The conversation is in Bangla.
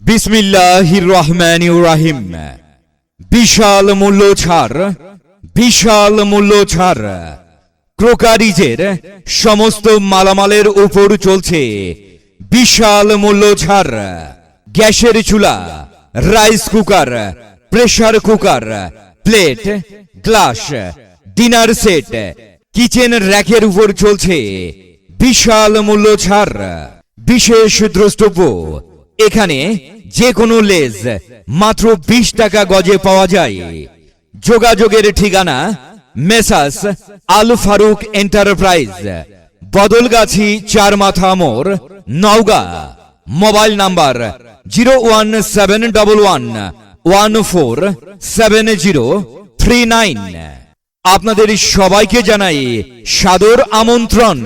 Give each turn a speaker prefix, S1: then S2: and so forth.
S1: বিসমিল্লাহির রহমানির রহিম। বিশাল মূল্য ছাড়, বিশাল মূল্য ছাড়। ক্রোকারিজের সমস্ত মালামালের উপর চলছে বিশাল মূল্য ছাড়। গ্যাসের চুলা, rice cooker, pressure cooker, plate, glass, dinner set, kitchen র্যাকের উপর চলছে বিশাল মূল্য ছাড়। বিশেষ দ্রষ্টব্য, এখানে যে কোনো লেজ মাত্র 20 টাকা গজে পাওয়া যায়। যোগাযোগের ঠিকানা মেসাস আল ফারুক এন্টারপ্রাইজ, বদলগাছি 4 মাথা মোড়, নওগাঁ। Mobile number 01711147039। আপনাদের সবাইকে জানাই সাদর আমন্ত্রণ।